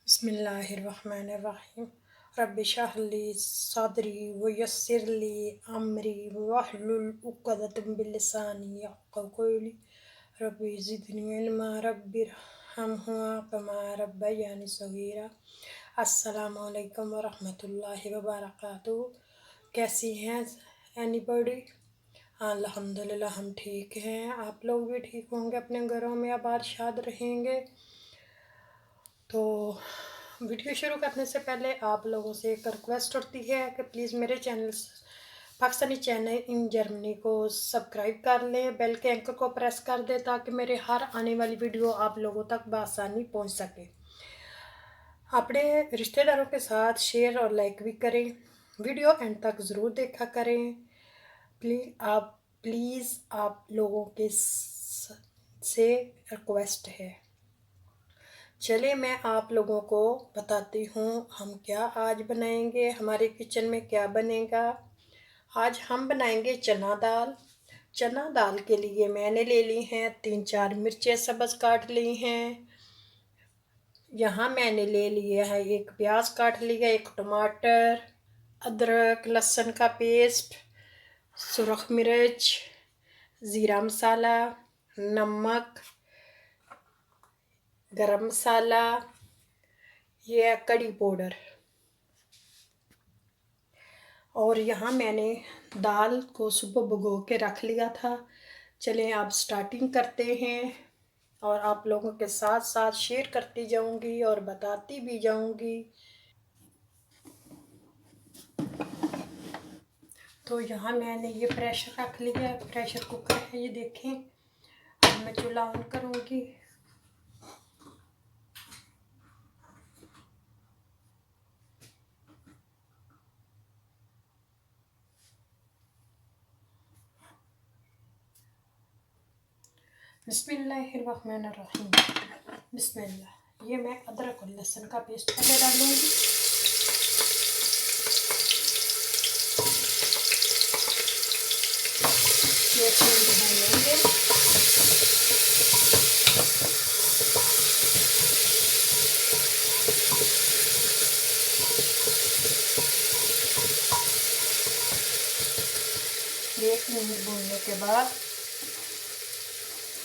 बिस्मिल्लाहिर्रहमानिर्रहीम। रब्बि इश्रह ली सदरी व यस्सिर ली अमरी वहलुल उक़दतम मिन लिसानी यफ़क़हू क़ौली। रब्बि ज़िदनी इल्मा रब्बि इरहमहुमा कमा रब्बयानी सग़ीरा। अस्सलामु अलैकुम व रहमतुल्लाहि व बरकातुहू। कैसी हैं एनीबॉडी? अल्हम्दुलिल्लाह हम ठीक हैं। आप लोग भी ठीक होंगे, अपने घरों में आबाद शाद रहेंगे। तो वीडियो शुरू करने से पहले आप लोगों से एक रिक्वेस्ट होती है कि प्लीज़ मेरे channel Pakistani channel in Germany को सब्सक्राइब कर लें, बेल के आइकन को प्रेस कर दें ताकि मेरे हर आने वाली वीडियो आप लोगों तक बआसानी पहुंच सके। अपने रिश्तेदारों के साथ शेयर और लाइक भी करें। वीडियो एंड तक ज़रूर देखा करें। प्लीज़ आप लोगों के से रिक्वेस्ट है। चलिए मैं आप लोगों को बताती हूँ हम क्या आज बनाएंगे, हमारे किचन में क्या बनेगा। आज हम बनाएंगे चना दाल। चना दाल के लिए मैंने ले ली हैं 3-4 मिर्चें सब्ज़ काट ली हैं। यहाँ मैंने ले लिया है एक प्याज काट लिया, एक टमाटर, अदरक लहसुन का पेस्ट, सुरख मिर्च, ज़ीरा मसाला, नमक, गरम मसाला, ये है कड़ी पाउडर। और यहाँ मैंने दाल को सुबह भिगो के रख लिया था। चलें आप स्टार्टिंग करते हैं और आप लोगों के साथ साथ शेयर करती जाऊंगी और बताती भी जाऊंगी। तो यहाँ मैंने ये प्रेशर रख लिया, प्रेशर कुकर है ये देखें। अब मैं चूल्हा ऑन करूँगी। बिस्मिल्लाहिर्रहमानिर्रहीम। बिस्मिल्लाह। ये मैं अदरक और लहसुन का पेस्ट पहले डालूंगी। ये भूनेंगे। ये 1 मिनट भूनने के बाद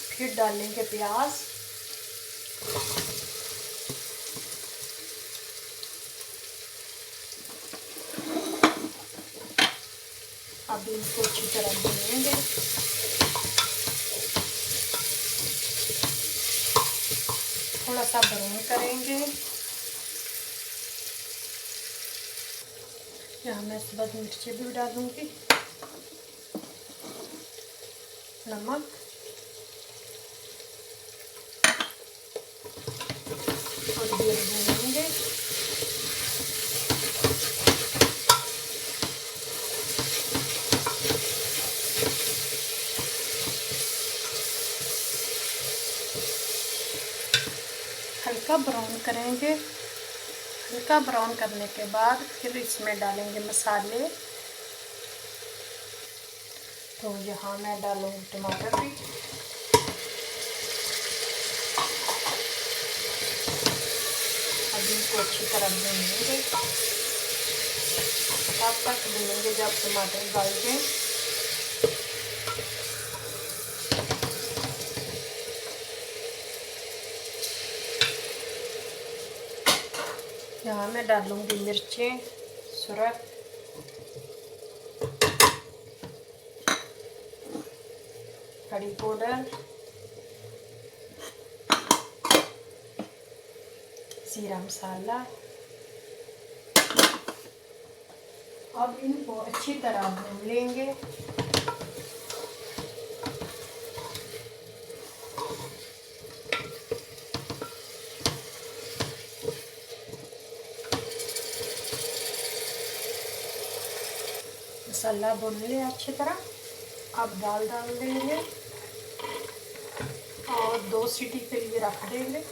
फिर डालेंगे प्याज। अब इनको अच्छी तरह भूनेंगे। थोड़ा सा ब्राउन करेंगे। यहाँ मैं सब्ज़ मिर्ची भी डालूंगी, नमक और ये भूनेंगे। हल्का ब्राउन करेंगे। हल्का ब्राउन करने के बाद फिर इसमें डालेंगे मसाले। तो यहाँ मैं डालूंगी टमाटर भी। अब इनको अच्छी तरह भूनेंगे, तब तक भूनेंगे जब टमाटर गल जाए। यहाँ मैं डालूंगी मिर्चें, सुरख, कड़ी पाउडर, ज़ीरा मसाला। अब इनको अच्छी तरह भून लेंगे। मसाला भून लिया अच्छी तरह। अब दाल डाल देंगे और 2 सीटी के लिए रख देंगे।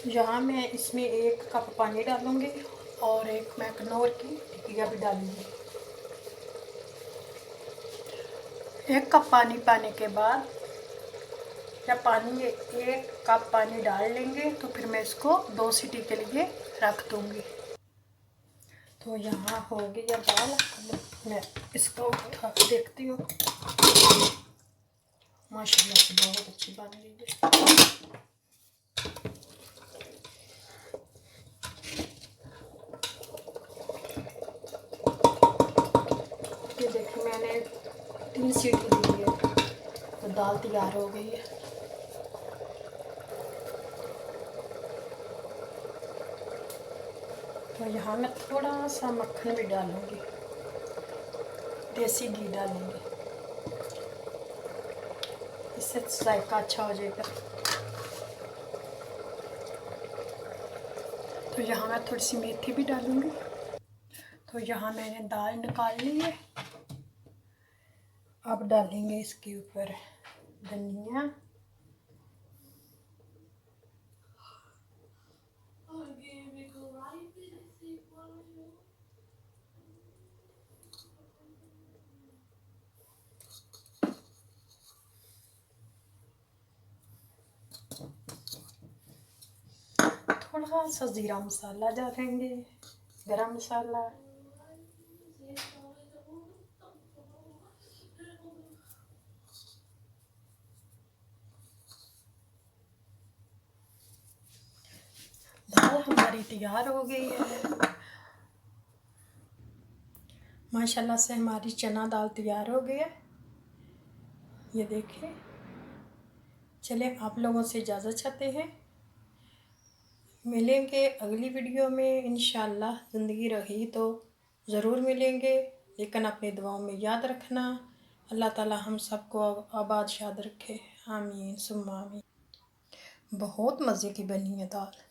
यहाँ मैं इसमें 1 कप पानी डालूँगी और 1 मैं कनौर की टिकिया भी डालूँगी। 1 कप पानी पाने के बाद जब पानी 1 कप पानी डाल लेंगे तो फिर मैं इसको 2 सीटी के लिए रख दूँगी। तो यहाँ हो गया दाल, मैं इसको उठा के देखती हूँ। माशाल्लाह से बहुत अच्छी बन गई है। ये देखिए मैंने 3 सीटी दी है तो दाल तैयार हो गई है। तो यहाँ मैं थोड़ा सा मक्खन भी डालूँगी, देसी घी डालूँगी, इससे जायका अच्छा हो जाएगा। तो यहाँ मैं थोड़ी सी मेथी भी डालूँगी। तो यहाँ मैंने दाल निकाल ली है। अब डालेंगे इसके ऊपर धनिया, थोड़ा सा ज़ीरा मसाला डालेंगे, गरम मसाला, दाल हमारी तैयार हो गई है। माशाल्लाह से हमारी चना दाल तैयार हो गई है। ये देखिए। चलिए आप लोगों से इजाज़त चाहते हैं, मिलेंगे अगली वीडियो में इंशाअल्लाह। ज़िंदगी रही तो ज़रूर मिलेंगे, लेकिन अपनी दुआओं में याद रखना। अल्लाह ताला हम सबको आबाद शाद रखे। आमीन सुम्मा आमीन। बहुत मज़े की बनी है दाल।